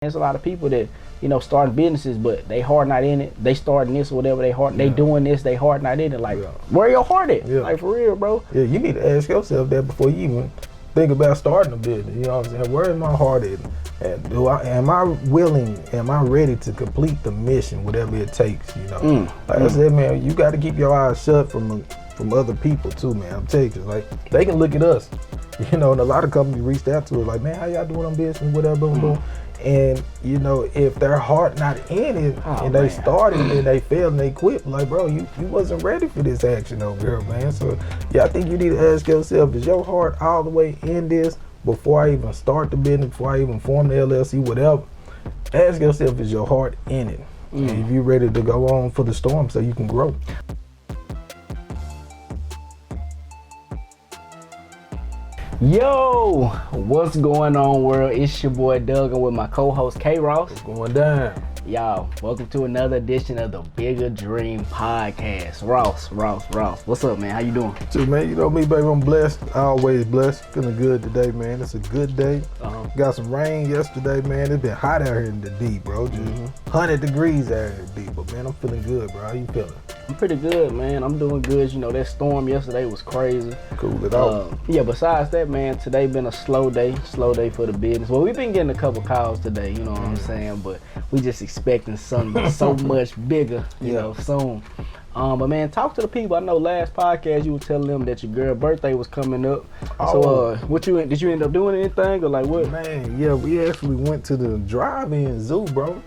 There's a lot of people that, starting businesses, but they heart not in it. They starting this or whatever, they doing this, they heart not in it. Like, where your heart at? Yeah. Like, for real, bro. Yeah, you need to ask yourself that before you even think about starting a business. You know what I'm saying? Where is my heart at? And am I willing, am I ready to complete the mission, whatever it takes, I said, man, you got to keep your eyes shut from other people too, man. I'm telling you, like, they can look at us, and a lot of companies reached out to us, like, man, how y'all doing on business, whatever, boom, boom. And, if their heart not in it, and they started and they failed and they quit, like, bro, you wasn't ready for this action over here, man. So, yeah, I think you need to ask yourself, is your heart all the way in this before I even start the business, before I even form the LLC, whatever? Ask yourself, is your heart in it? And if you're ready to go on for the storm so you can grow. Yo, what's going on, world? It's your boy Doug and with my co-host K Ross. What's going down? Y'all, welcome to another edition of the Bigger Dream Podcast. Ross, what's up, man? How you doing? Too, man. You know me, baby. I'm blessed. Always blessed. Feeling good today, man. It's a good day. Got some rain yesterday, man. It's been hot out here in the D, bro. Just 100 degrees out here in the D. But, man, I'm feeling good, bro. How you feeling? I'm pretty good, man. I'm doing good. That storm yesterday was crazy. Cool it out. Yeah, besides that, man, today been a slow day for the business. Well, we've been getting a couple calls today, you know what I'm saying? But we just expecting something so much bigger, soon. But man, talk to the people. I know last podcast you were telling them that your girl's birthday was coming up. So did you end up doing anything or like what? Man, yeah, we actually went to the drive-in zoo, bro.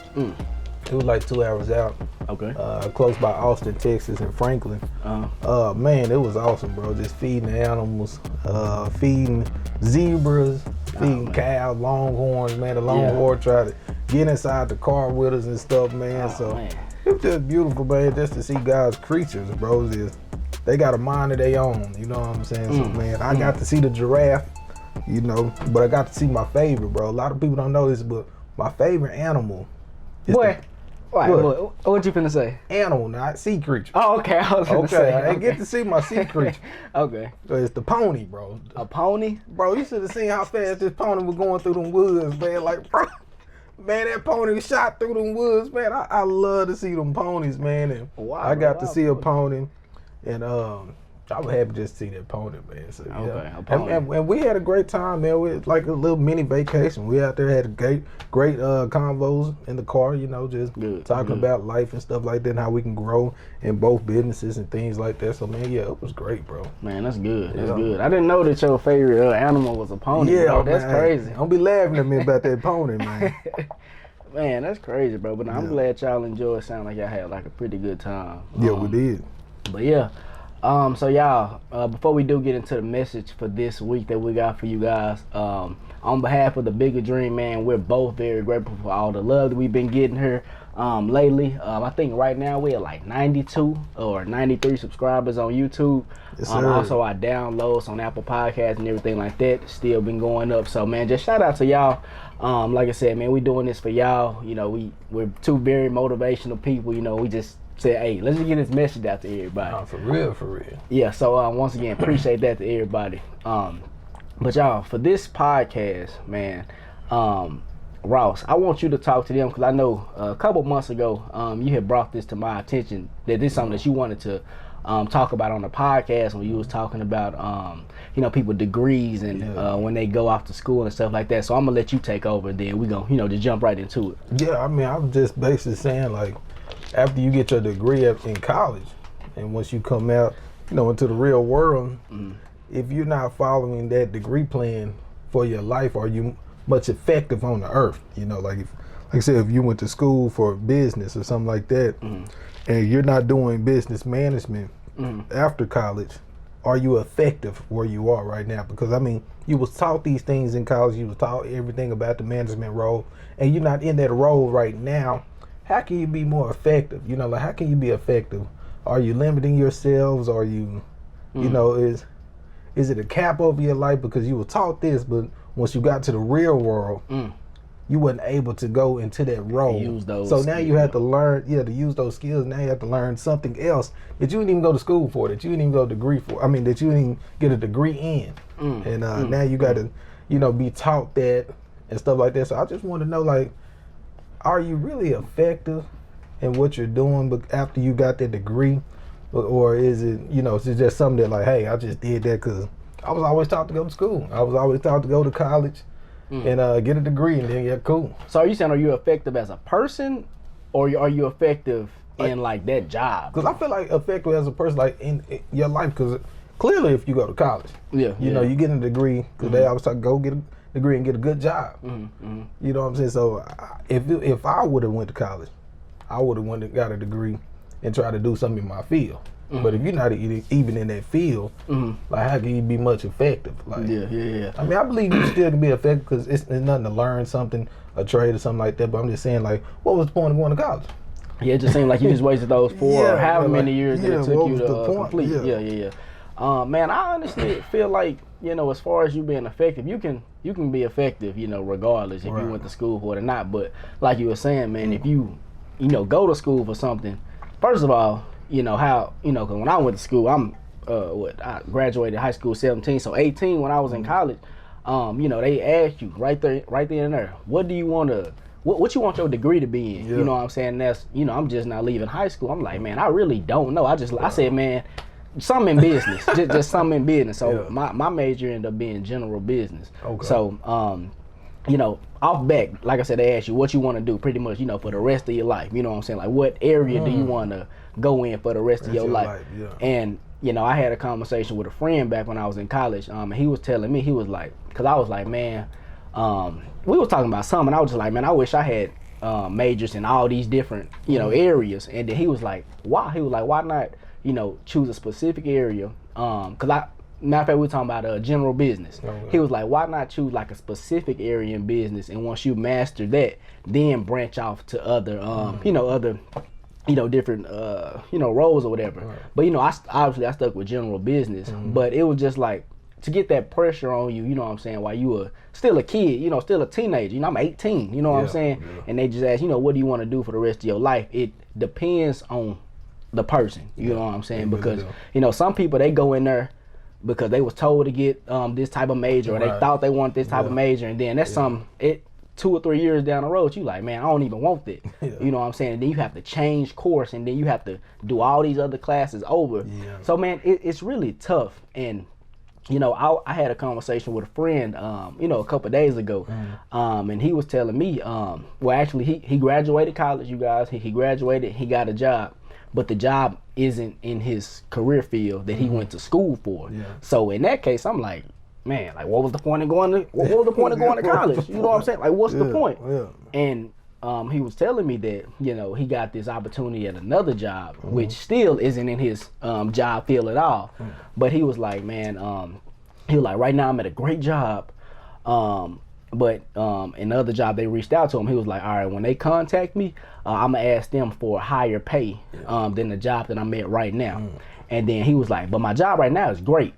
It was like 2 hours out. Okay. Close by Austin, Texas, and Franklin. Man, it was awesome, bro. Just feeding the animals, feeding zebras, feeding cows, longhorns, man. The longhorn tried to get inside the car with us and stuff, man. It was just beautiful, man, just to see God's creatures, bro. They got a mind of their own, you know what I'm saying? So, man, I got to see the giraffe, but I got to see my favorite, bro. A lot of people don't know this, but my favorite animal is what you finna say? Animal, not sea creature. Oh, okay. I was finna say. I didn't get to see my sea creature. Okay. It's the pony, bro. A pony? Bro, you should have seen how fast this pony was going through them woods, man. Like, bro, man, that pony shot through them woods, man. I love to see them ponies, man. And I got to see a pony, and I was happy just to see that pony, man. So, and we had a great time, man. We had like a little mini vacation. We out there had a great convos in the car, just talking about life and stuff like that, and how we can grow in both businesses and things like that. So, man, it was great, bro. Man, that's good. That's good. I didn't know that your favorite animal was a pony. Yeah, bro. That's crazy. Don't be laughing at me about that pony, man. Man, that's crazy, bro. But I'm glad y'all enjoyed. It sounded like y'all had like a pretty good time. Yeah, we did. But yeah. So y'all, before we do get into the message for this week that we got for you guys, on behalf of the Bigger Dream, man, we're both very grateful for all the love that we've been getting here lately. I think right now we're at like 92 or 93 subscribers on YouTube. Yes, sir. Also our downloads on Apple Podcasts and everything like that still been going up. So man, just shout out to y'all. Like I said, man, we doing this for y'all. We're two very motivational people. We just said, hey, let's just get this message out to everybody. For real. Yeah, so once again, appreciate that to everybody. But y'all, for this podcast, man, Ross, I want you to talk to them because I know a couple months ago, you had brought this to my attention that this is something that you wanted to talk about on the podcast when you was talking about, people degrees and when they go off to school and stuff like that. So I'm gonna let you take over, and then we gonna, just jump right into it. Yeah, I mean, I'm just basically saying, like, after you get your degree in college, and once you come out, into the real world, if you're not following that degree plan for your life, are you much effective on the earth? Like I said, if you went to school for business or something like that, and you're not doing business management after college, are you effective where you are right now? Because I mean, you was taught these things in college, you was taught everything about the management role, and you're not in that role right now. How can you be more effective? How can you be effective? Are you limiting yourselves? Are you, is it a cap over your life because you were taught this, but once you got to the real world, you wasn't able to go into that role. Use those so now you have to learn, to use those skills. Now you have to learn something else that you didn't even go to school for, that you didn't even go to degree for. I mean, that you didn't even get a degree in. And now you got to, be taught that and stuff like that. So I just want to know, like, are you really effective in what you're doing but after you got that degree? Or is it, it's just something that like, hey, I just did that because I was always taught to go to school. I was always taught to go to college and get a degree and then cool. So are you saying, are you effective as a person, or are you effective in like that job? Because I feel like effective as a person, like in your life, because clearly if you go to college, you get a degree because they always talk, go get a degree and get a good job. You know what I'm saying? So if I would have went to college, I would have went and got a degree and try to do something in my field. But if you're not even in that field, like how can you be much effective? Like, I mean, I believe you still can be effective because it's nothing to learn something, a trade or something like that. But I'm just saying, like, what was the point of going to college? Yeah, it just seemed like you just wasted those four or however many years that it took you to complete. Man, I honestly feel like, as far as you being effective, you can be effective, regardless if you went to school for it or not. But like you were saying, man, if you go to school for something, first of all, cause when I went to school, I graduated high school 17, so 18 when I was in college, they asked you right there and there, what do you want to, what you want your degree to be in? You know what I'm saying? That's, I'm just not leaving high school. I'm like, man, I really don't know. I said, man, something in business, just something in business. So my major ended up being general business. Okay. So, off back, like I said, they asked you what you want to do pretty much, for the rest of your life. You know what I'm saying? Like, what area do you want to go in for the rest of your life? And, I had a conversation with a friend back when I was in college, and he was telling me, he was like, because I was like, man, we was talking about something, and I was just like, man, I wish I had majors in all these different, areas. And then he was like, why? He was like, why not, choose a specific area? Because matter of fact, we were talking about general business. He was like, why not choose like a specific area in business, and once you master that, then branch off to other, other, different, roles or whatever. But, I stuck with general business, but it was just like, to get that pressure on you, you know what I'm saying, while you were still a kid, still a teenager, I'm 18, you know what I'm saying? And they just ask, what do you want to do for the rest of your life? It depends on the person, you know what I'm saying? Because, some people, they go in there because they was told to get this type of major, or they thought they wanted this type of major, and then that's 2 or 3 years down the road, you like, man, I don't even want that. You know what I'm saying? And then you have to change course, and then you have to do all these other classes over. So, man, it's really tough. And, I had a conversation with a friend, a couple of days ago, and he was telling me, well, actually, he graduated college, you guys. He graduated, he got a job. But the job isn't in his career field that he went to school for. So in that case, I'm like, man, like, what was the point of going to college? You know what I'm saying? Like, what's the point? And he was telling me that, he got this opportunity at another job, which still isn't in his job field at all. But he was like, man, he was like, right now I'm at a great job. But in the other job, they reached out to him. He was like, all right, when they contact me, I'm going to ask them for a higher pay than the job that I'm at right now. And then he was like, but my job right now is great.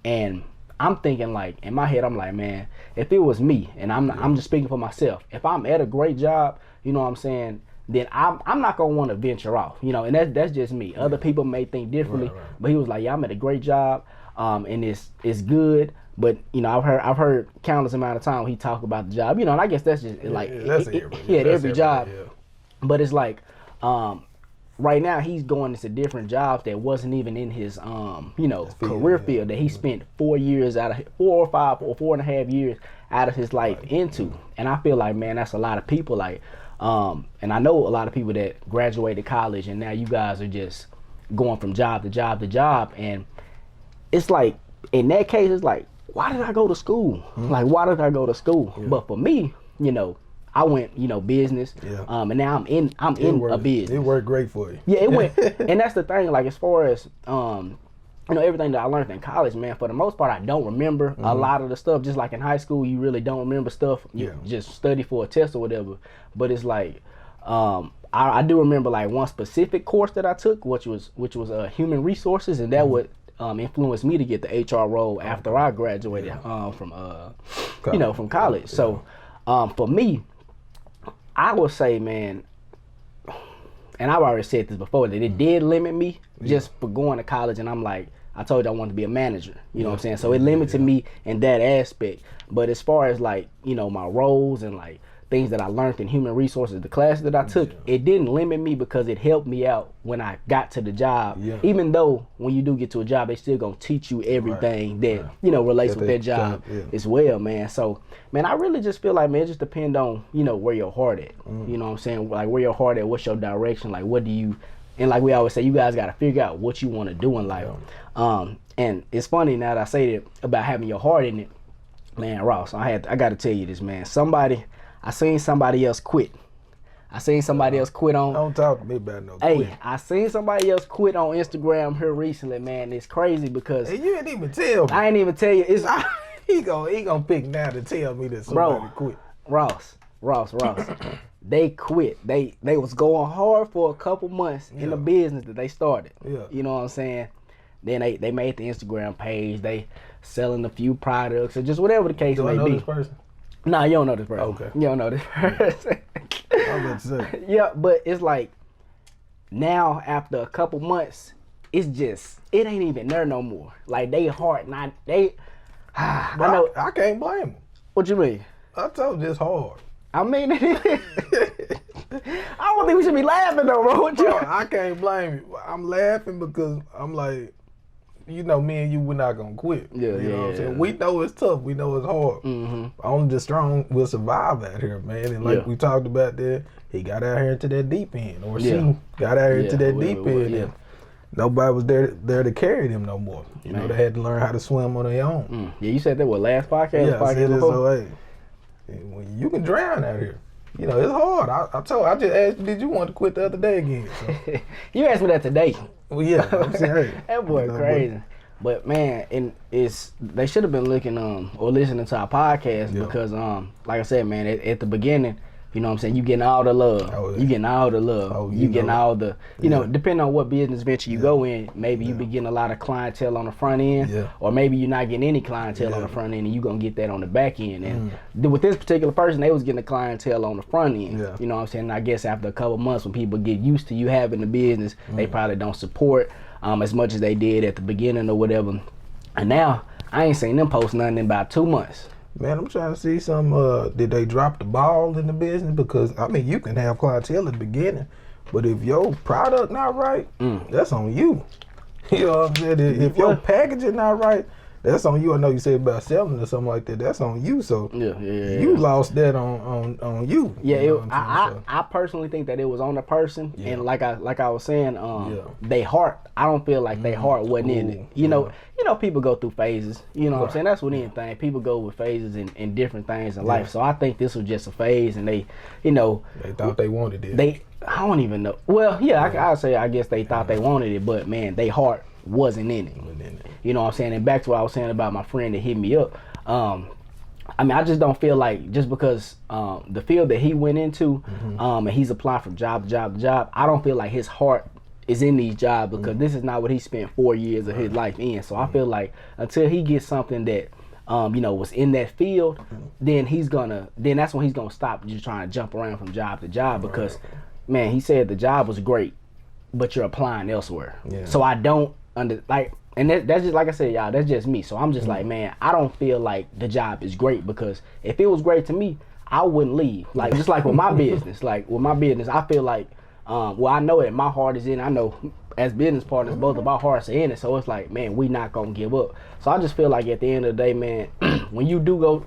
And I'm thinking, like, in my head, I'm like, man, if it was me, and I'm just speaking for myself, if I'm at a great job, you know what I'm saying, then I'm not going to want to venture off, and that's just me. Other people may think differently, but he was like, yeah, I'm at a great job, and it's good. But I've heard countless amount of time he talk about the job, and I guess that's just like every job. But it's like right now he's going into different jobs that wasn't even in his career field that he spent 4 years out of 4 or 5 or 4.5 years out of his life into. And I feel like, man, that's a lot of people. Like, and I know a lot of people that graduated college, and now you guys are just going from job to job to job, and it's like, in that case, it's like, why did I go to school? Like, why did I go to school? But for me, I went, business, and now I'm in a business. It worked great for you. Yeah, it went, and that's the thing. Like, as far as everything that I learned in college, man, for the most part, I don't remember a lot of the stuff. Just like in high school, you really don't remember stuff. You just study for a test or whatever. But it's like, I do remember like one specific course that I took, which was human resources, and that would influenced me to get the HR role after I graduated from college. So for me, I would say, man, and I've already said this before, that it did limit me just for going to college, and I'm like, I told you I wanted to be a manager, you know what I'm saying? So it limited me in that aspect. But as far as like, my roles and like things that I learned in human resources, the classes that I took, it didn't limit me because it helped me out when I got to the job. Yeah. Even though when you do get to a job, they still gonna teach you everything that relates with that job as well, man. So, man, I really just feel like, man, it just depends on where your heart at. You know what I'm saying? Like where your heart at, what's your direction? Like what do you? And like we always say, you guys got to figure out what you want to do in life. And it's funny now that I say that about having your heart in it, man. Ross, I got to tell you this, man. I seen somebody else quit. I seen somebody else quit on. Don't talk to me about no Hey, quit. I seen somebody else quit on Instagram here recently, man. It's crazy because Hey, you didn't even tell me. I ain't even tell you. It's he gonna pick now to tell me that somebody quit. Ross. They quit. They was going hard for a couple months in the business that they started. Yeah. You know what I'm saying? Then they made the Instagram page. They selling a few products or just whatever the case Do may I know be. this person? Nah, you don't know this person. Okay. You don't know this person. I'm about to say. Yeah, but it's like now after a couple months, it ain't even there no more. Like they heart not they. I know. I can't blame him. What you mean? I told you it's hard. I mean, I don't think we should be laughing though, bro. What you? Bro, I can't blame you. I'm laughing because I'm like, me and you, we're not gonna quit. Yeah, you know what I'm saying? yeah. We know it's tough. We know it's hard. Mm-hmm. Only the strong will survive out here, man. And like we talked about there, he got out here into that deep end, or she got out here into that deep end. And nobody was there to carry them no more. You know, they had to learn how to swim on their own. Yeah, you said that was last podcast. Yeah, I said it. So hey, you can drown out here. You know, it's hard. I just asked you, did you want to quit the other day again? So. You asked me that today. Well, yeah, I'm saying, hey, that boy crazy. But man, they should have been looking or listening to our podcast because like I said, man, at the beginning, you know what I'm saying, you getting all the love. Oh, yeah. You getting all the love. Oh, you getting all the depending on what business venture you go in, maybe you be getting a lot of clientele on the front end, or maybe you're not getting any clientele on the front end and you gonna get that on the back end. And with this particular person, they was getting the clientele on the front end. You know what I'm saying? And I guess after a couple months when people get used to you having the business, they probably don't support as much as they did at the beginning or whatever. And now I ain't seen them post nothing in about 2 months. Man, I'm trying to see did they drop the ball in the business? Because, I mean, you can have clientele at the beginning, but if your product not right, that's on you. You know what I'm saying? If your packaging not right, that's on you. I know you said about selling or something like that. That's on you. So you lost that on you. Yeah, you know I personally think that it was on the person, and like I was saying, they heart. I don't feel like they heart wasn't in it. You know, people go through phases. You know what I'm saying? That's what anything. People go with phases in different things in life. So I think this was just a phase, and they thought they wanted it. I don't even know. Well, I'll say I guess they thought they wanted it, but man, they heart wasn't in it. You know what I'm saying? And back to what I was saying about my friend that hit me up. I mean, I just don't feel like just because the field that he went into, and he's applying from job to job to job, I don't feel like his heart is in these jobs because this is not what he spent 4 years of his life in. So I feel like until he gets something that was in that field, then that's when he's gonna stop just trying to jump around from job to job because, man, he said the job was great, but you're applying elsewhere. Yeah. So I don't and that's just like I said, y'all. That's just me. So I'm just like, man, I don't feel like the job is great because if it was great to me, I wouldn't leave. Like just like with my business, I feel like, I know that my heart is in. I know as business partners, both of our hearts are in it. So it's like, man, we not gonna give up. So I just feel like at the end of the day, man, when you do go,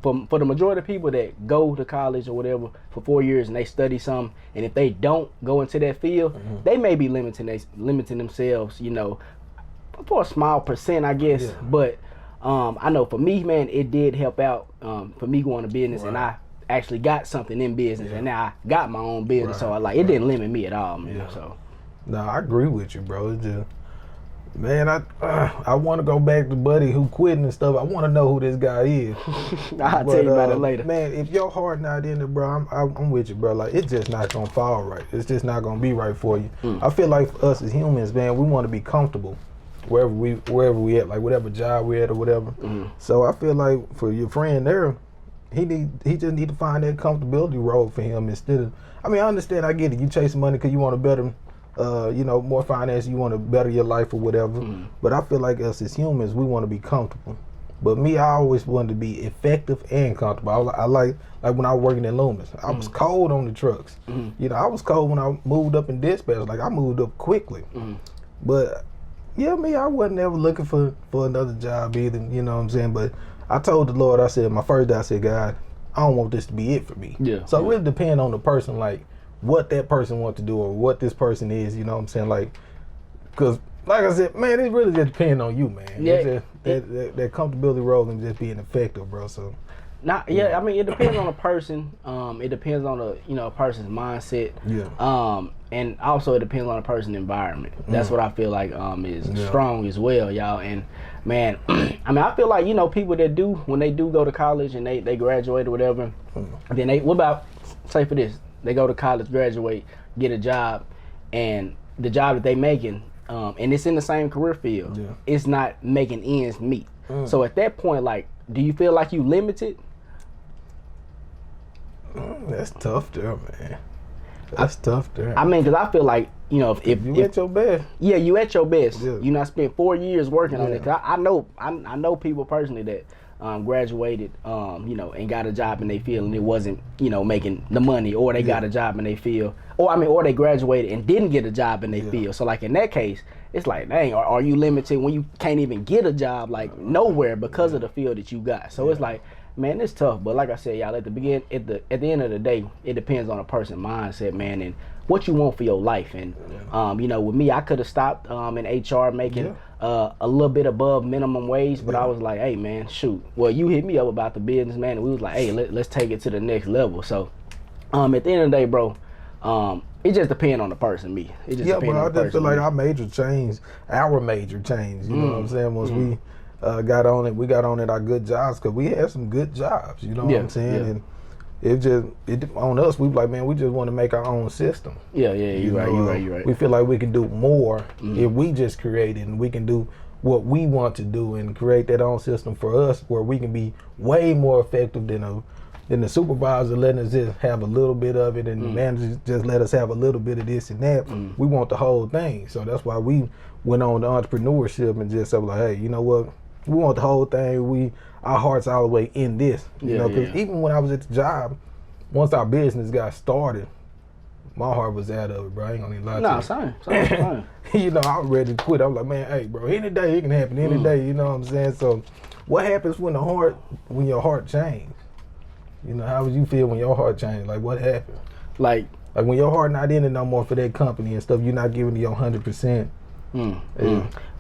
for the majority of people that go to college or whatever for 4 years and they study something, and if they don't go into that field, they may be limiting themselves, for a small percent, I guess. Yeah. But I know for me, man, it did help out for me going to business, and I actually got something in business, and now I got my own business. So it didn't limit me at all, man. So. No, I agree with you, bro. It's just, man, I want to go back to Buddy who quitting and stuff. I want to know who this guy is. I'll tell you about it later. Man, if your heart not in it, bro, I'm with you, bro. Like, it's just not going to fall right. It's just not going to be right for you. I feel like for us as humans, man, we want to be comfortable wherever we at, like whatever job we at or whatever. So I feel like for your friend there, he just need to find that comfortability role for him instead of, I mean, I understand, I get it. You chase money because you want to better, more finance, you want to better your life or whatever. But I feel like us as humans, we want to be comfortable. But me, I always wanted to be effective and comfortable. I like when I was working in Loomis. I was cold on the trucks. You know, I was cold when I moved up in dispatch. Like, I moved up quickly. But yeah, me, I wasn't ever looking for another job either. You know what I'm saying? But I told the Lord, I said, my first day, I said, God, I don't want this to be it for me. Yeah. So it really depends on the person, like what that person wants to do or what this person is. You know what I'm saying? Like, because like I said, man, it really just depends on you, man. Yeah. That comfortability role and just being effective, bro. So. Yeah, I mean, it depends on the person. It depends on a person's mindset. Yeah. And also it depends on the person's environment. That's what I feel like is strong as well, y'all. And man, I mean, I feel like people that when they do go to college and they graduate or whatever, then what about say for this, they go to college, graduate, get a job, and the job that they making, and it's in the same career field, it's not making ends meet. So at that point, like, do you feel like you limited? That's tough there, man. That's tough there. I mean, because I feel like, if you at your best. Yeah, you at your best. Yeah. You not spent 4 years working on it. Cause I know people personally that graduated, and got a job and they feel and it wasn't, making the money, or they got a job and they feel, or they graduated and didn't get a job and they feel. So like in that case, it's like, dang, are you limited when you can't even get a job like nowhere because of the field that you got? So it's like, man, it's tough. But like I said, y'all, at the end of the day, it depends on a person's mindset, man, and what you want for your life. And with me, I could have stopped in HR making a little bit above minimum wage, but I was like, hey, man, shoot. Well, you hit me up about the business, man, and we was like, hey, let's take it to the next level. So at the end of the day, bro, it just depends on the person, me. It just depends on the person. I just feel like our major change. You know what I'm saying? Once we got on it, we got on it our good jobs, because we had some good jobs, you know what I'm saying? And it on us, we like, man, we just want to make our own system. You're right. We feel like we can do more if we just create it, and we can do what we want to do and create that own system for us, where we can be way more effective than the supervisor letting us just have a little bit of it, and the managers just let us have a little bit of this and that. We want the whole thing. So that's why we went on to entrepreneurship and just said, like, hey, you know what? We want the whole thing. Our heart's all the way in this. Because even when I was at the job, once our business got started, my heart was out of it, bro. I ain't gonna even lie to you. Same. I was ready to quit. I was like, man, hey, bro, any day it can happen, any day, you know what I'm saying? So what happens when your heart changed? How would you feel when your heart changed? Like, what happened? Like when your heart not in it no more for that company and stuff, you're not giving it your 100%.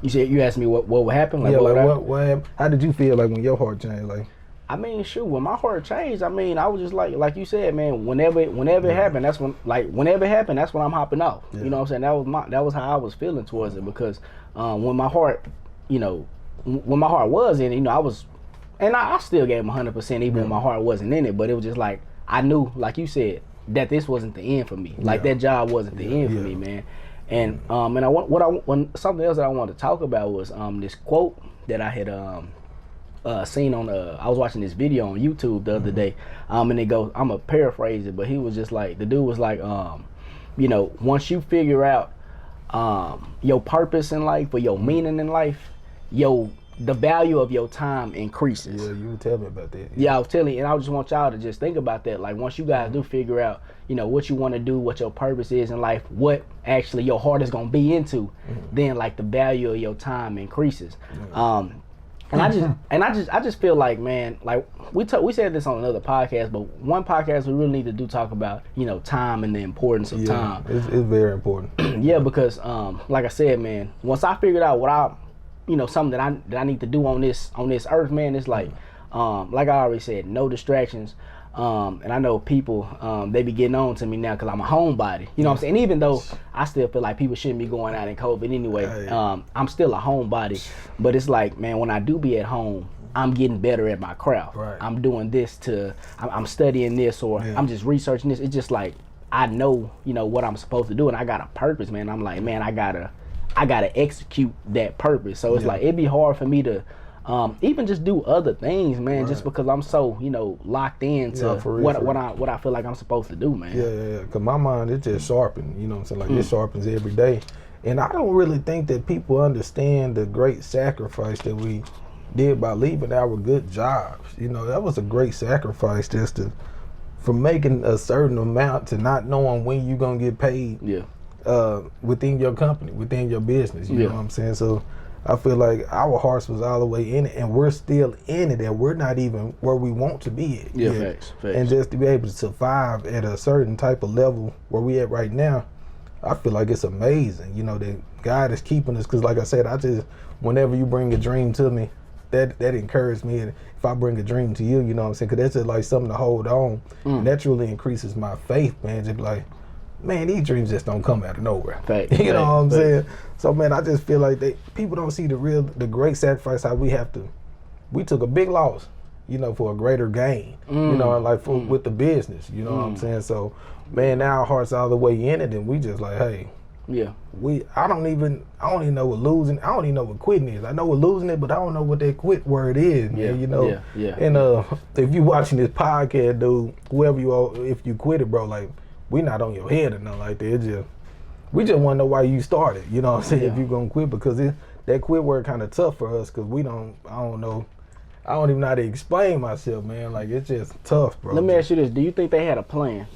You asked me what would happen? Like, what happened? How did you feel like when your heart changed? Like, I mean, shoot, when my heart changed, I mean, I was just like you said, man, whenever it happened, that's when I'm hopping off. You know what I'm saying? That was how I was feeling towards it, because when my heart, when my heart was in it, I was, and I still gave him 100% even when my heart wasn't in it, but it was just like, I knew, like you said, that this wasn't the end for me. Like, that job wasn't the end for me, man. And something else that I wanted to talk about was this quote that I had seen on I was watching this video on YouTube the other day, and it goes, I'm gonna paraphrase it, but he was just like, the dude was like, once you figure out your purpose in life or your meaning in life, the value of your time increases. Yeah, you were telling me about that. Yeah, I was telling you, and I just want y'all to just think about that. Like, once you guys do figure out, what you want to do, what your purpose is in life, what actually your heart is gonna be into, then like the value of your time increases. And I just feel like, man, like we said this on another podcast, but one podcast we really need to talk about, time and the importance of time. It's very important. Yeah, because like I said, man, once I figured out what something that I need to do on this earth, man, it's like I already said, no distractions. And I know people, they be getting on to me now because I'm a homebody. You know what I'm saying? Even though I still feel like people shouldn't be going out in COVID anyway, I'm still a homebody. But it's like, man, when I do be at home, I'm getting better at my craft. Right. I'm doing this I'm studying this, or I'm just researching this. It's just like, I know, what I'm supposed to do, and I got a purpose, man. I'm like, man, I gotta execute that purpose. So it's like, it'd be hard for me to even just do other things, man, just because I'm so, locked into what I feel like I'm supposed to do, man. Yeah. Because my mind, it just sharpened, you know what I'm saying? Like, it sharpens every day. And I don't really think that people understand the great sacrifice that we did by leaving our good jobs. You know, that was a great sacrifice just to, from making a certain amount to not knowing when you're going to get paid within your company, within your business. You know what I'm saying? So I feel like our hearts was all the way in it, and we're still in it, and we're not even where we want to be at. Yeah, facts. And just to be able to survive at a certain type of level where we at right now, I feel like it's amazing, you know, that God is keeping us. Because like I said, whenever you bring a dream to me, that encourages me. And if I bring a dream to you, you know what I'm saying? Because that's just like something to hold on. And that truly increases my faith, man. Just be like, man, these dreams just don't come out of nowhere. Fact. You know what I'm saying? So, man, I just feel like people don't see the great sacrifice, how we took a big loss, you know, for a greater gain, you know, like with the business, you know what I'm saying? So, man, now our heart's all the way in it, and we just like, hey, I don't even know what losing, I don't even know what quitting is. I know what losing it, but I don't know what that quit word is, man, you know? And if you watching this podcast, dude, whoever you are, if you quit it, bro, like, we not on your head or nothing like that. We just want to know why you started, you know what I'm saying, if you're going to quit, because that quit word kind of tough for us, because I don't know. I don't even know how to explain myself, man. Like, it's just tough, bro. Let me ask you this. Do you think they had a plan?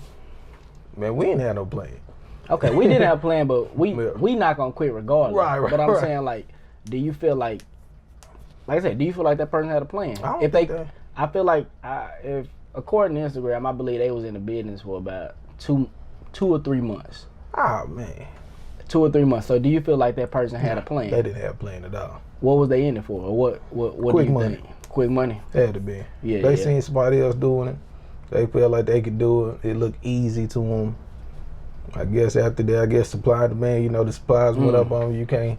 Man, we ain't had no plan. Okay, we didn't have a plan, but we not going to quit regardless. Right. But I'm saying, like, do you feel like I said, do you feel like that person had a plan? I feel like, if according to Instagram, I believe they was in the business for about two or 3 months. Oh, man. 2 or 3 months. So do you feel like that person had a plan? They didn't have a plan at all. What was they in it for? Or what Quick do you money. think? Quick money? Had to be. Yeah, they seen somebody else doing it. They felt like they could do it. It looked easy to them. I guess after that, supply and demand, you know, the supplies went up on you can't,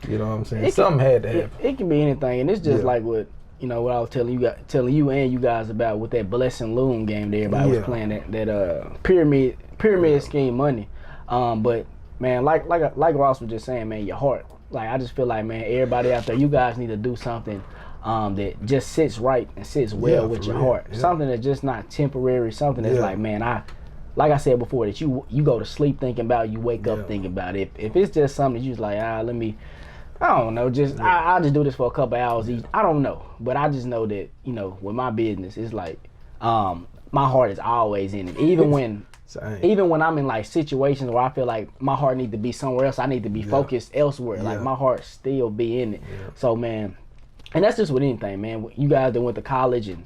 you know what I'm saying? Something had to happen. It can be anything, and it's just like what, you know, what I was telling you and you guys about with that Blessing Loom game that everybody was playing, that pyramid scheme money. But man, like Ross was just saying, man, your heart. Like, I just feel like, man, everybody out there, you guys need to do something that just sits right and sits well with your heart. Yeah. Something that's just not temporary. Something that's like, man, like I said before, that you go to sleep thinking about, you wake up thinking about it. If it's just something that you just like, I don't know, just I'll just do this for a couple hours each. I don't know, but I just know that, you know, with my business, it's like my heart is always in it. Even when I'm in like situations where I feel like my heart need to be somewhere else, I need to be focused elsewhere. Like, my heart still be in it. So, man, and that's just with anything, man. You guys that went to college and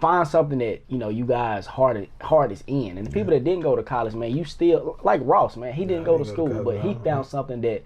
find something that, you know, you guys heart is in. And the people that didn't go to college, man, you still, like Ross, man, he didn't go to school, but he found something that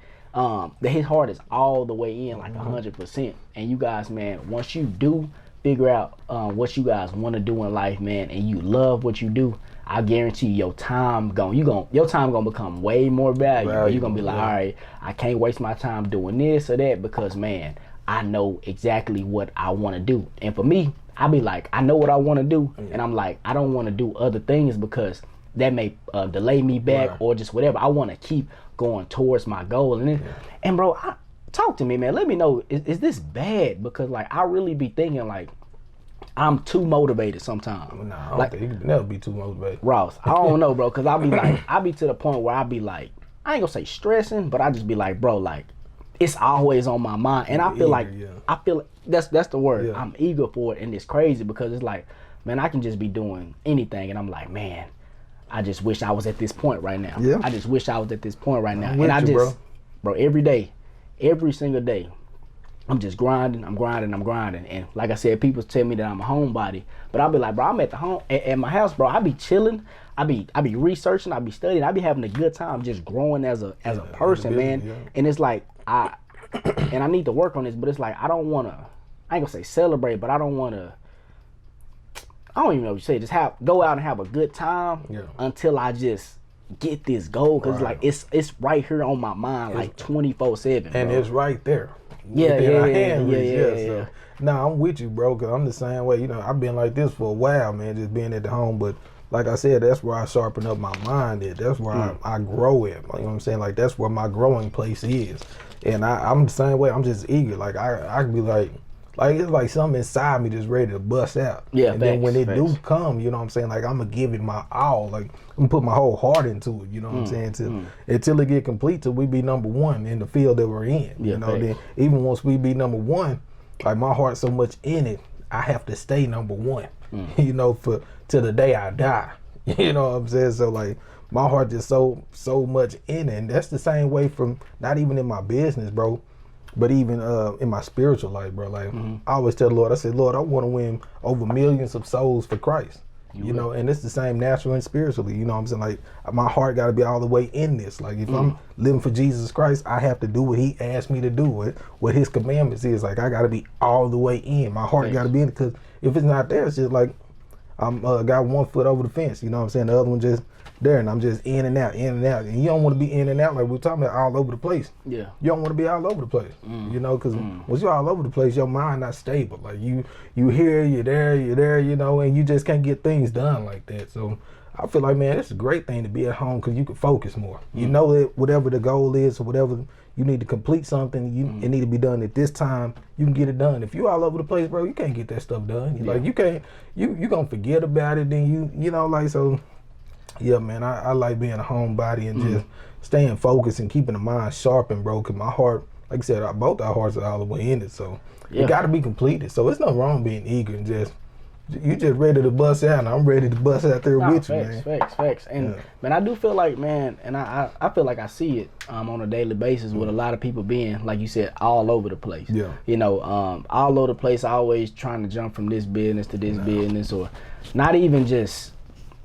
his heart is all the way in, like 100%. And you guys, man, once you do figure out what you guys want to do in life, man, and you love what you do, I guarantee you, your time gonna become way more valuable. You're gonna be like, all right, I can't waste my time doing this or that, because, man, I know exactly what I want to do. And for me, I be like, I know what I want to do, and I'm like, I don't want to do other things because that may delay me back or just whatever. I want to keep going towards my goal. And bro, talk to me, man. Let me know, is this bad? Because, like, I really be thinking like I'm too motivated sometimes. No, I don't think you can never be too motivated. Ross, I don't know, bro, because I be to the point where I be like, I ain't gonna say stressing, but I just be like, bro, like, it's always on my mind. And I feel like that's the word. I'm eager for it, and it's crazy because it's like, man, I can just be doing anything, and I'm like, man, I just wish I was at this point right now. I just wish I was at this point right now. And bro, every single day, I'm just grinding. And like I said, people tell me that I'm a homebody, but I'll be like, bro, I'm at my house, bro. I be chilling. I be researching. I be studying. I be having a good time, just growing as a person, man. And it's like, I need to work on this, but it's like, I ain't gonna say celebrate, but I don't even know what you say. Just go out and have a good time until I just get this goal, because like it's right here on my mind, like 24/7, and it's right there. Yeah. Nah, I'm with you, bro, because I'm the same way. You know, I've been like this for a while, man, just being at the home. But like I said, that's where I sharpen up my mind at. That's where I grow at. You know what I'm saying? Like, that's where my growing place is. And I'm the same way. I'm just eager. Like, I can be like it's like something inside me just ready to bust out. Yeah, and then when it do come, you know what I'm saying? Like, I'm going to give it my all. Like, I'm going to put my whole heart into it, you know what I'm saying? Until it get complete, till we be number one in the field that we're in. You know, then even once we be number one, Like my heart's so much in it, I have to stay number one. You know, for till the day I die. You know what I'm saying? So like my heart just so much in it, and that's the same way from not even in my business, bro, but even in my spiritual life, bro. Like I always tell the Lord, I said, Lord, I want to win over millions of souls for Christ. You know, and it's the same naturally and spiritually. You know what I'm saying? Like my heart got to be all the way in this. Like if I'm living for Jesus Christ, I have to do what He asked me to do. What His commandments is. Like I got to be all the way in. My heart got to be in it, because if it's not there, it's just like I'm got one foot over the fence. You know what I'm saying? The other one just there, and I'm just in and out, in and out. And you don't want to be in and out like we're talking about, all over the place. Yeah. You don't want to be all over the place. You know, because once you're all over the place, your mind not stable. Like you here, you're there, you know, and you just can't get things done like that. So I feel like, man, it's a great thing to be at home, because you can focus more. You know that whatever the goal is, or whatever you need to complete something, it need to be done at this time, you can get it done. If you all over the place, bro, you can't get that stuff done. Like you can't, you gonna forget about it, then you know, like, so yeah, man, I like being a homebody and just staying focused and keeping the mind sharpened, bro, because my heart, like I said, both our hearts are all the way in it, so it got to be completed. So it's no wrong being eager and just, you just ready to bust out, and I'm ready to bust out there with you, man. Facts. And man, I do feel like, man, and I feel like I see it on a daily basis with a lot of people being, like you said, all over the place. Yeah. You know, all over the place, always trying to jump from this business to this business, or not even just,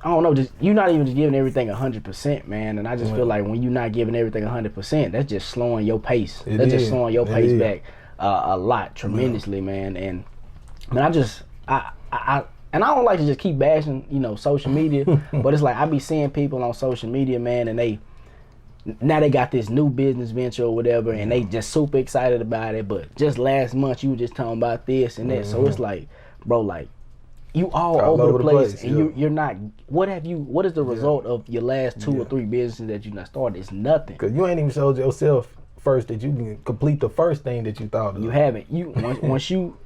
I don't know, just you're not even just giving everything 100%, man. And I just feel like when you're not giving everything 100%, that's just slowing your pace. That's just slowing your pace back a lot, tremendously, man. And man, and I don't like to just keep bashing, you know, social media, but it's like I be seeing people on social media, man, and they got this new business venture or whatever, and they just super excited about it. But just last month, you were just talking about this and that. So it's like, bro, like, you all over the place, and you're not. What is the result of your last 2 or 3 businesses that you not started? It's nothing. Because you ain't even showed yourself first that you can complete the first thing that you thought of. You haven't. You once you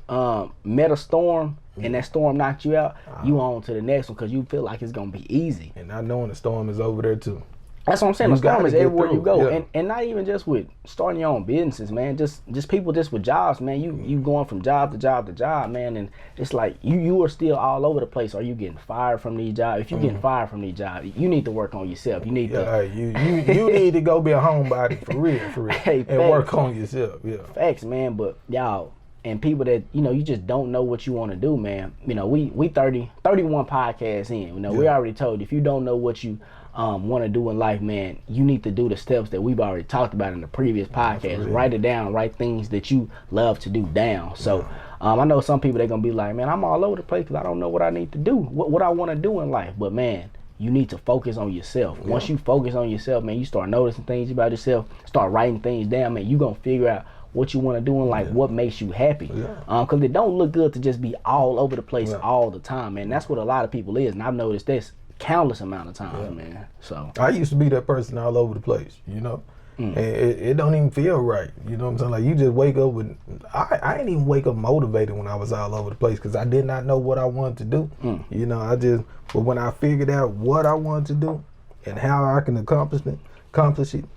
met a storm and that storm knocked you out, you on to the next one, because you feel like it's gonna be easy. And not knowing the storm is over there too. That's what I'm saying. The storm is everywhere you go, and not even just with starting your own businesses, man. Just people just with jobs, man. You going from job to job to job, man, and it's like you are still all over the place. Are you getting fired from these jobs? If you're getting fired from these jobs, you need to work on yourself. You need to. You need to go be a homebody for real, hey, and work on yourself. Yeah. Facts, man. But y'all. And people that, you know, you just don't know what you want to do, man. You know, we 31 podcasts in. You know, we already told you, if you don't know what you want to do in life, man, you need to do the steps that we've already talked about in the previous podcast. Write it down, write things that you love to do down. So I know some people, they're going to be like, man, I'm all over the place because I don't know what I need to do, what I want to do in life. But, man, you need to focus on yourself. Once you focus on yourself, man, you start noticing things about yourself, start writing things down, man, you're going to figure out what you want to do in life, what makes you happy. Because it don't look good to just be all over the place all the time, man. That's what a lot of people is, and I've noticed this countless amount of times, man. So I used to be that person all over the place, you know. And it don't even feel right, you know what I'm saying? Like, you just wake up with, I didn't even wake up motivated when I was all over the place, because I did not know what I wanted to do. You know, but when I figured out what I wanted to do and how I can accomplish it,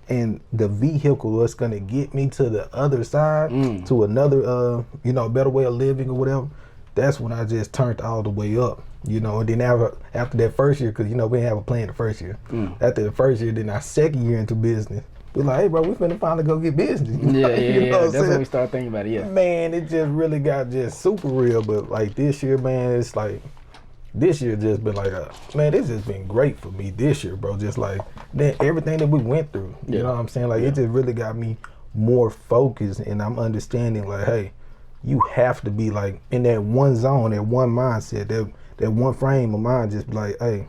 and the vehicle that's going to get me to the other side, to another you know, better way of living or whatever, that's when I just turned all the way up, you know. And then after that first year, because, you know, we didn't have a plan the first year. After the first year, then our second year into business, we're like, hey, bro, we finna finally go get business. You know that's when we start thinking about it. Man, it just really got just super real. But like this year, man, it's like, this year just been like, man, this has been great for me this year, bro. Just like everything that we went through, you know what I'm saying? Like, it just really got me more focused, and I'm understanding, like, hey, you have to be like in that one zone, that one mindset, that one frame of mind. Just be like, hey,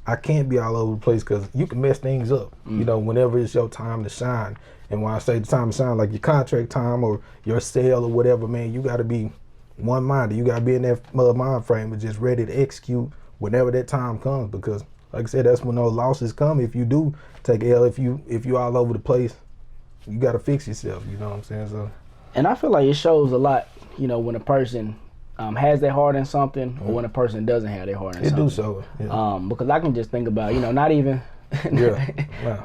I can't be all over the place, because you can mess things up, you know, whenever it's your time to shine. And when I say the time to shine, like your contract time or your sale or whatever, man, you got to be one-minded. You got to be in that mind frame and just ready to execute whenever that time comes, because like I said, that's when those losses come. If you do take L, if you all over the place, you got to fix yourself, you know what I'm saying? So, and I feel like it shows a lot, you know, when a person has their heart in something, or when a person doesn't have their heart in something. It do so. Because I can just think about, you know, not even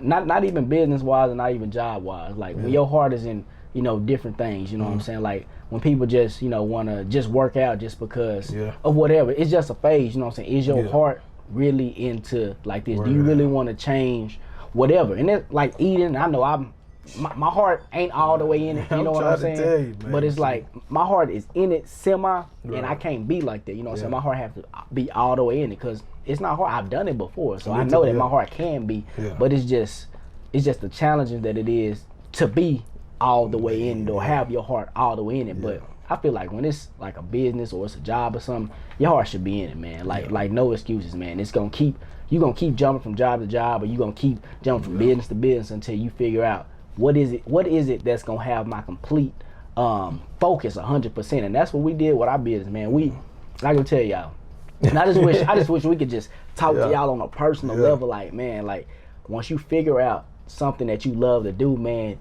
not even business wise and not even job wise. Like when your heart is in you know, different things. You know what I'm saying? Like when people just, you know, want to just work out just because of whatever. It's just a phase. You know what I'm saying? Is your heart really into like this? Do you really want to change whatever? And it's like eating. I know my heart ain't all the way in it. You know what I'm saying? Tell you, man, but it's like my heart is in it semi, and I can't be like that. You know what I'm saying? My heart has to be all the way in it because it's not hard. I've done it before, so I know that my heart can be. But it's just the challenging that it is to be all the way in it or have your heart all the way in it. But I feel like when it's like a business or it's a job or something, your heart should be in it, man. Like no excuses, man. It's gonna keep jumping from job to job, or you gonna keep jumping from business to business until you figure out what is it that's gonna have my complete focus 100%. And that's what we did with our business, man. I can tell y'all, and I just wish we could just talk to y'all on a personal level. Like, man, like once you figure out something that you love to do, man,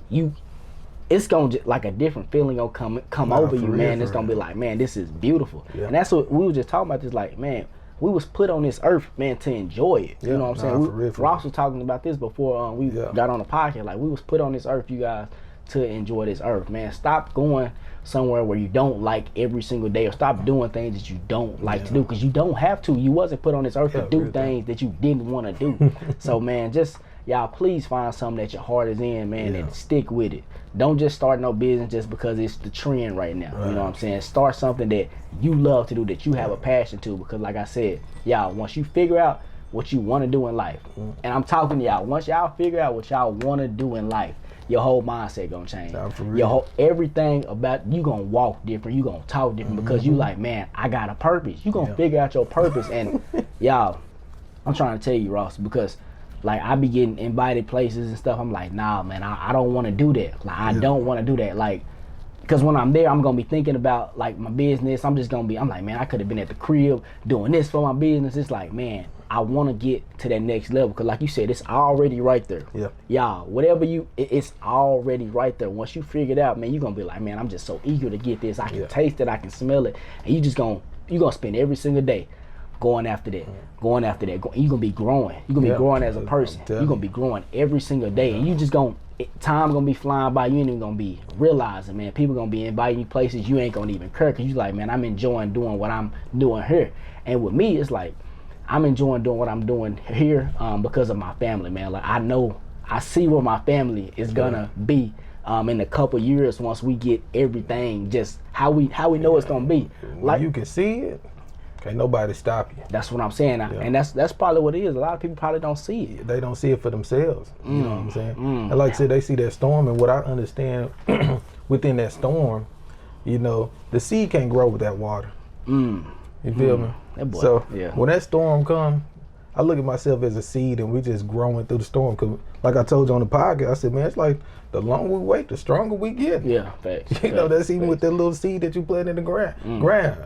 it's gonna like a different feeling gonna come over you, man. It's gonna be like, man, this is beautiful. And that's what we were just talking about. This, like, man, we was put on this earth, man, to enjoy it. You know what I'm saying? Ross was talking about this before we got on the podcast. Like, we was put on this earth, you guys, to enjoy this earth, man. Stop going somewhere where you don't like every single day, or stop doing things that you don't like to do, because you don't have to. You wasn't put on this earth to do things that you didn't want to do. So, man, just y'all please find something that your heart is in, man, and stick with it. Don't just start no business just because it's the trend right now. You know what I'm saying? Start something that you love to do, that you have a passion to, because like I said, y'all, once you figure out what you want to do in life, and I'm talking to y'all, once y'all figure out what y'all want to do in life, your whole mindset gonna change. Everything about you gonna walk different, you gonna talk different, because you like, man, I got a purpose. You gonna figure out your purpose. And y'all, I'm trying to tell you, Ross, because like I be getting invited places and stuff. I'm like, nah, man, I don't want to do that. Like I don't want to do that. Like, because when I'm there, I'm gonna be thinking about like my business. I'm like, man, I could have been at the crib doing this for my business. It's like, man, I want to get to that next level, because like you said, it's already right there. Y'all, whatever it's already right there. Once you figure it out, man, you're gonna be like, man, I'm just so eager to get this. I can taste it, I can smell it, and you gonna spend every single day going after that. You're gonna be growing. You're gonna be growing as a person. You're gonna be growing every single day, and you just time gonna be flying by. You ain't even gonna be realizing, man. People gonna be inviting you places you ain't gonna even care, because you like, man, I'm enjoying doing what I'm doing here. And with me, it's like I'm enjoying doing what I'm doing here because of my family, man. Like I see where my family is gonna be in a couple years once we get everything just how we know it's gonna be. Like, you can see it. Can't nobody stop you. That's what I'm saying. And that's probably what it is. A lot of people probably don't see it. They don't see it for themselves. You know what I'm saying? And like I said, they see that storm, and what I understand within that storm, you know, the seed can't grow with that water. You feel me? So when that storm comes, I look at myself as a seed, and we just growing through the storm. Cause like I told you on the podcast, I said, man, it's like the longer we wait, the stronger we get. Yeah, facts. You know, that's even with that little seed that you plant in the ground.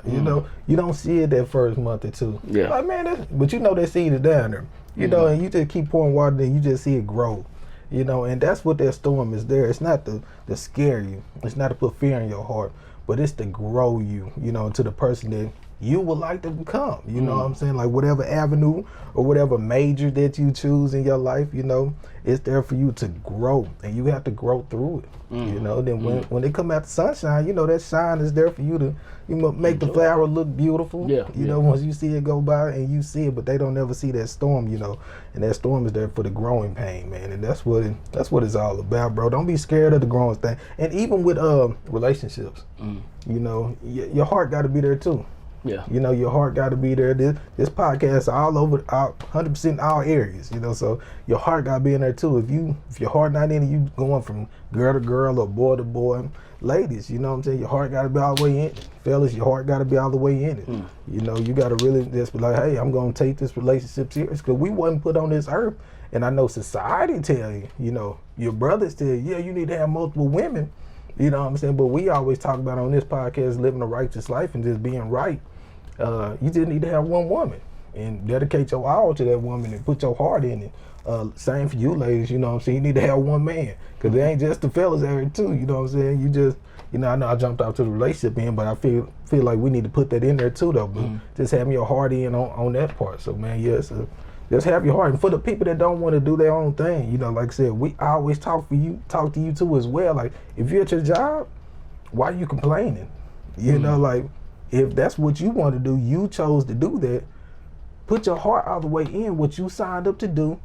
You know, you don't see it that first month or two. Like, man, but you know that seed is down there. You know, and you just keep pouring water, and you just see it grow. You know, and that's what that storm is there. It's not to scare you. It's not to put fear in your heart, but it's to grow you, you know, to the person that you would like to become. You know what I'm saying? Like whatever avenue or whatever major that you choose in your life, you know, it's there for you to grow, and you have to grow through it. You know, then when they come out the sunshine, you know, that shine is there for you to, you know, make the flower look beautiful. You know, once you see it go by and you see it, but they don't ever see that storm, you know, and that storm is there for the growing pain, man. And that's what it's all about, bro. Don't be scared of the growing thing. And even with relationships, you know, your heart got to be there too. You know, your heart got to be there. This podcast is all over, 100% all areas, you know, so your heart got to be in there too. If your heart not in it, you going from girl to girl or boy to boy. Ladies, you know what I'm saying, your heart got to be all the way in it. Fellas, your heart got to be all the way in it. You know, you got to really just be like, hey, I'm going to take this relationship serious, because we wasn't put on this earth. And I know society tell you, you know, your brothers tell you, yeah, you need to have multiple women. You know what I'm saying? But we always talk about on this podcast living a righteous life and just being right. You just need to have one woman and dedicate your all to that woman and put your heart in it. Same for you ladies, you know what I'm saying? You need to have one man, because it ain't just the fellas out here too, you know what I'm saying? You just, you know, I know I jumped out to the relationship end, but I feel like we need to put that in there too though, but just having your heart in on that part. So man, yeah, Just have your heart. And for the people that don't want to do their own thing, you know, like I said, I always talk to you too as well. Like, if you're at your job, why are you complaining? You know, like, if that's what you want to do, you chose to do that. Put your heart all the way in what you signed up to do.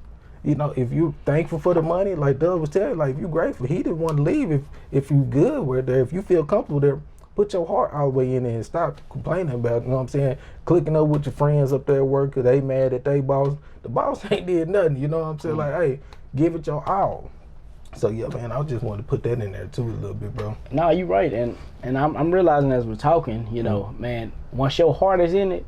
You know, if you're thankful for the money, like Doug was telling, like, if you're grateful, he didn't want to leave. If you're good with there, if you feel comfortable there, put your heart all the way in there and stop complaining about, you know what I'm saying, clicking up with your friends up there at work because they mad at they boss. The boss ain't did nothing, you know what I'm saying? Like, hey, give it your all. So, yeah, man, I just wanted to put that in there, too, a little bit, bro. No, you're right. And I'm realizing as we're talking, you know, man, once your heart is in it,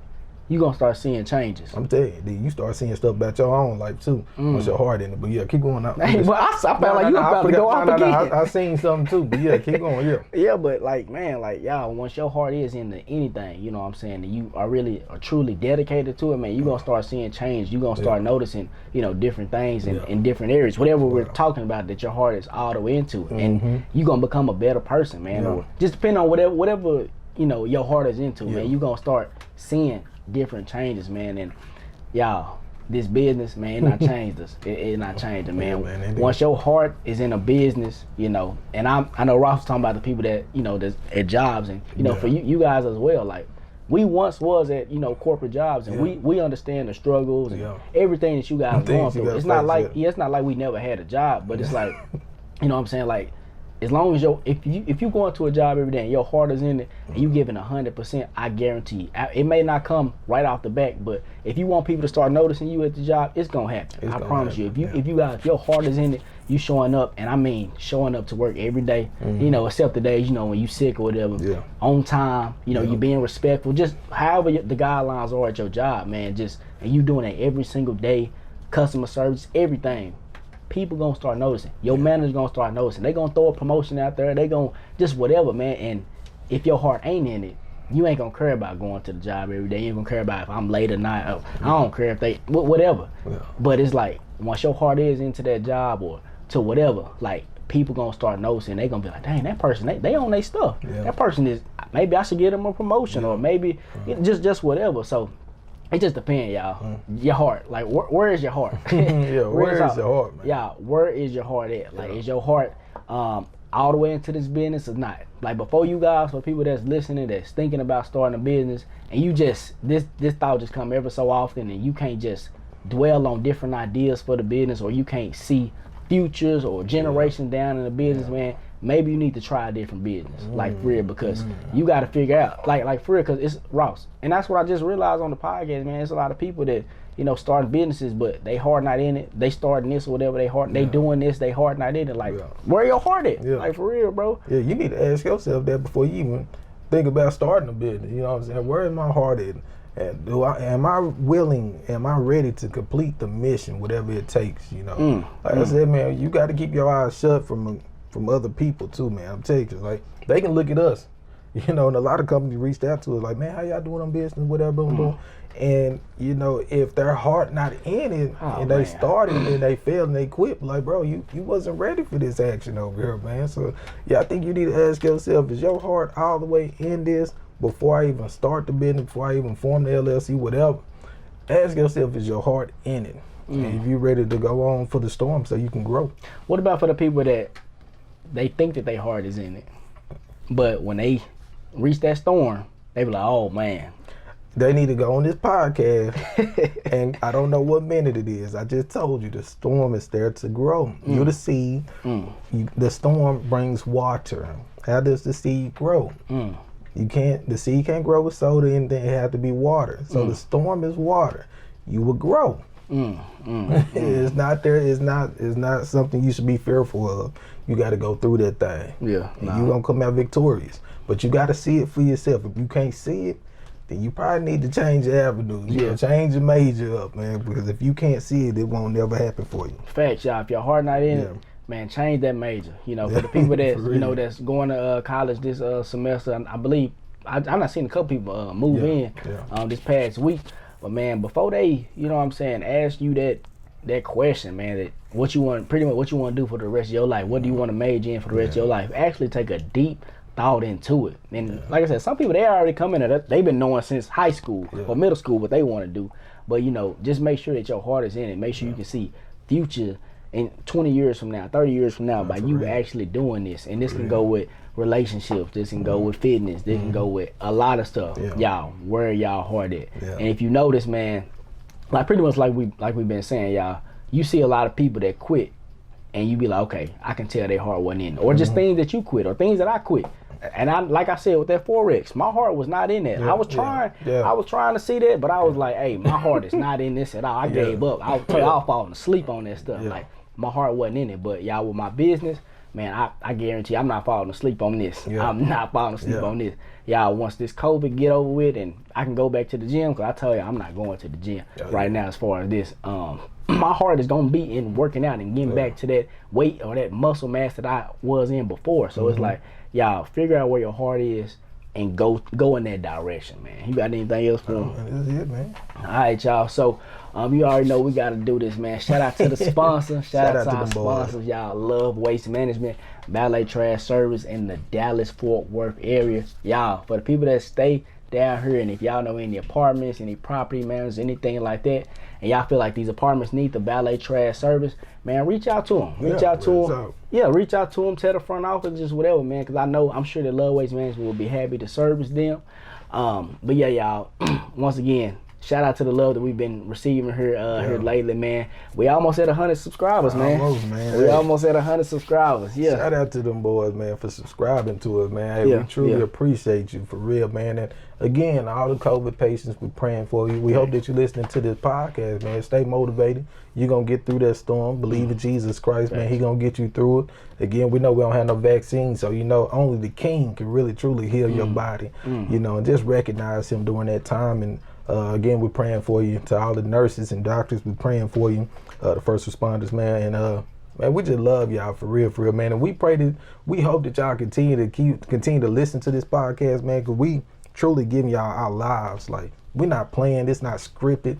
you're going to start seeing changes. I'm telling you, you start seeing stuff about your own life, too, once your heart in it. But, yeah, keep going. Hey, well, I felt like you about to go off again. I seen something, too. But, yeah, keep going, yeah. Yeah, but, like, man, like, y'all, once your heart is into anything, you know what I'm saying, and you are truly dedicated to it, man, you're going to start seeing change. You're going to start noticing, you know, different things in different areas, whatever we're talking about that your heart is all the way into. And you're going to become a better person, man. Or just depending on whatever, you know, your heart is into, man, you're going to start seeing different changes, man. And y'all, this business, man, it not changed us. It not changing, man. Yeah, man. Once your heart is in a business, you know, and I know Ross was talking about the people that, you know, that's at jobs, and you know, for you guys as well, like, we once was at, you know, corporate jobs, and we understand the struggles and everything that you guys are going through. It's not like it's not like we never had a job, but it's like, you know what I'm saying, like, as long as if you go into a job every day and your heart is in it and you giving 100%, I guarantee it may not come right off the back, but if you want people to start noticing you at the job, it's gonna happen. I promise you. If your heart is in it, you showing up, and I mean showing up to work every day, you know, except the days, you know, when you sick or whatever, on time, you know, you being respectful, just however the guidelines are at your job, man, and you doing it every single day, customer service, everything. People gonna start noticing. Your manager gonna start noticing. They gonna throw a promotion out there. They gonna just whatever, man. And if your heart ain't in it, you ain't gonna care about going to the job every day. You ain't gonna care about if I'm late or not. I don't care if they whatever. But it's like, once your heart is into that job or to whatever, like, people gonna start noticing. They gonna be like, dang, that person, they own their stuff. That person is, maybe I should give them a promotion, or maybe just whatever. So it just depends, y'all. Your heart, like, where is your heart? Where is your heart, man? Yeah, where is your heart at? Like, is your heart all the way into this business or not? Like, before you guys, for people that's listening, that's thinking about starting a business, and you just, this thought just come ever so often, and you can't just dwell on different ideas for the business, or you can't see futures or generations down in the business, man, maybe you need to try a different business, like, for real, because you got to figure out, like for real, because it's Ross. And that's what I just realized on the podcast, man. There's a lot of people that, you know, starting businesses, but they heart not in it. They starting this or whatever, they doing this, they heart not in it. Like, where your heart at? Like, for real, bro. Yeah, you need to ask yourself that before you even think about starting a business. You know what I'm saying? Where is my heart at? And am I ready to complete the mission, whatever it takes, you know? I said, man, you got to keep your eyes shut from other people too, man. I'm telling you, like, they can look at us, you know, and a lot of companies reached out to us like, man, how y'all doing on business, whatever, boom, boom. And, you know, if their heart not in it, and they started and they failed and they quit, like, bro, you wasn't ready for this action over here, man. So, yeah, I think you need to ask yourself, is your heart all the way in this? Before I even start the business, before I even form the LLC, whatever, ask yourself, is your heart in it? And if you're ready to go on for the storm so you can grow. What about for the people that they think that their heart is in it, but when they reach that storm, they be like, oh, man. They need to go on this podcast, and I don't know what minute it is. I just told you the storm is there to grow. You're the seed. The storm brings water. How does the seed grow? The seed can't grow with soda, and then it have to be water. So the storm is water. You will grow. It's not there. It's not something you should be fearful of. You got to go through that thing. Yeah, and you gonna come out victorious. But you got to see it for yourself. If you can't see it, then you probably need to change your avenue. You know, change your major up, man. Because if you can't see it, it won't never happen for you. Facts, y'all. If your heart not in it, man, change that major. You know, for the people that you know that's going to college this semester, I believe I've not seen a couple people move in this past week. But man, before they, you know what I'm saying, ask you that question, man, that what you want to do for the rest of your life, what do you want to major in for the rest of your life, actually take a deep thought into it. And like I said, some people, they already come in there, they've been knowing since high school or middle school what they want to do. But just make sure that your heart is in it. Make sure you can see future in 20 years from now, 30 years from now, by you actually doing this. And this can go with relationships. This can go with fitness. This can go with a lot of stuff. Y'all, where y'all heart at? And if you notice, man, like pretty much like we've been saying, y'all, you see a lot of people that quit, and you be like, okay, I can tell their heart wasn't in it. Or just things that you quit, or things that I quit. And I, like I said, with that Forex, my heart was not in that. I was trying to see that, but I was like, hey, my heart is not in this at all. I gave up. I was falling asleep on that stuff. Like, my heart wasn't in it. But y'all, with my business, man, I guarantee I'm not falling asleep on this. I'm not falling asleep on this. Y'all, once this COVID get over with and I can go back to the gym, because I tell you, I'm not going to the gym right now as far as this. My heart is going to be in working out and getting back to that weight or that muscle mass that I was in before. So it's like, y'all, figure out where your heart is and go in that direction, man. You got anything else for me? That's it, man. All right, y'all. So you already know we got to do this, man. Shout out to the sponsor. Shout out to our sponsors. Y'all, Love Waste Management, Valet Trash Service in the Dallas-Fort Worth area. Y'all, for the people that stay down here, and if y'all know any apartments, any property managers, anything like that, and y'all feel like these apartments need the valet trash service, man, reach out to them. Reach out to them. Reach out to them. Tell the front office, just whatever, man, because I'm sure that Love Waste Management will be happy to service them. But yeah, y'all, once again, shout out to the love that we've been receiving here lately, man. We almost at 100 subscribers, man. We almost at 100 subscribers. Yeah. Shout out to them boys, man, for subscribing to us, man. Hey, we truly appreciate you, for real, man. And again, all the COVID patients, we're praying for you. We hope that you're listening to this podcast, man. Stay motivated. You're going to get through that storm. Believe in Jesus Christ, man. He going to get you through it. Again, we know we don't have no vaccine, so only the King can really, truly heal your body, and just recognize him during that time. And again, we're praying for you. To all the nurses and doctors, we're praying for you, the first responders, man. And man, we just love y'all, for real, man. And we hope that y'all continue to listen to this podcast, man, because we truly giving y'all our lives. Like, we're not playing. It's not scripted.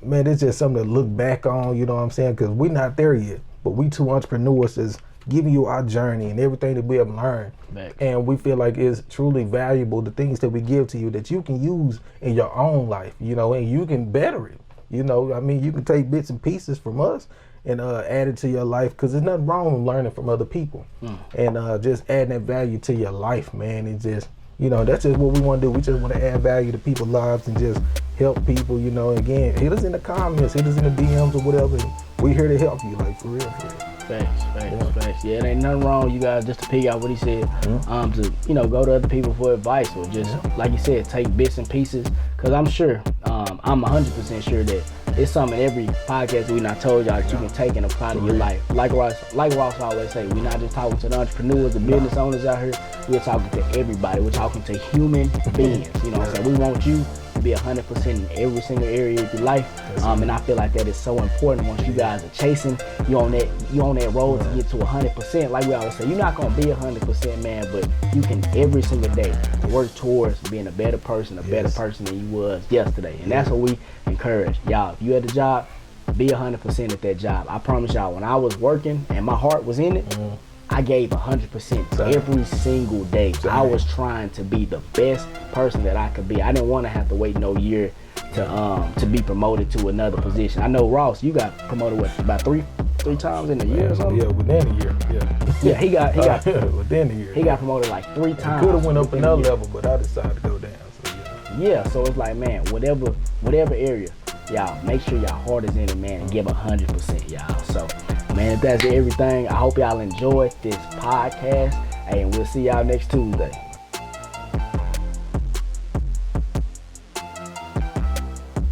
Man, it's just something to look back on, you know what I'm saying? Because we're not there yet. But we two entrepreneurs is giving you our journey and everything that we have learned. And we feel like it's truly valuable, the things that we give to you that you can use in your own life, and you can better it. You can take bits and pieces from us and add it to your life, because there's nothing wrong with learning from other people. And just adding that value to your life, man. It's just, that's just what we want to do. We just want to add value to people's lives and just help people, Again, hit us in the comments, hit us in the DMs or whatever. We here to help you, like, for real. Facts. Yeah, it ain't nothing wrong, you guys, just to pick out what he said, to, go to other people for advice, or just, like you said, take bits and pieces, because I'm sure, I'm 100% sure that it's something in every podcast that we not told y'all that you can take and apply to your life. Like Ross always say, we're not just talking to the entrepreneurs, the business owners out here, we're talking to everybody. We're talking to human beings, you know what I'm saying? We want you to be 100% in every single area of your life, and I feel like that is so important. Once you guys are chasing, you on that road to get to 100%. Like we always say, you're not gonna be 100%, man, but you can every single day work towards being a better person than you was yesterday. And that's what we encourage y'all. If you at the job, be 100% at that job. I promise y'all, when I was working and my heart was in it, I gave 100% every single day. I was trying to be the best person that I could be. I didn't want to have to wait no year to be promoted to another position. I know, Ross, you got promoted about three times in a year or something? Yeah, within a year. Yeah, he got within a year. He got promoted like 3 times. Could have went up another level, but I decided to go down. So so it's like, man, whatever area, y'all, make sure y'all heart is in it, man, and give 100%, y'all. So, man, if that's everything, I hope y'all enjoyed this podcast, and we'll see y'all next Tuesday.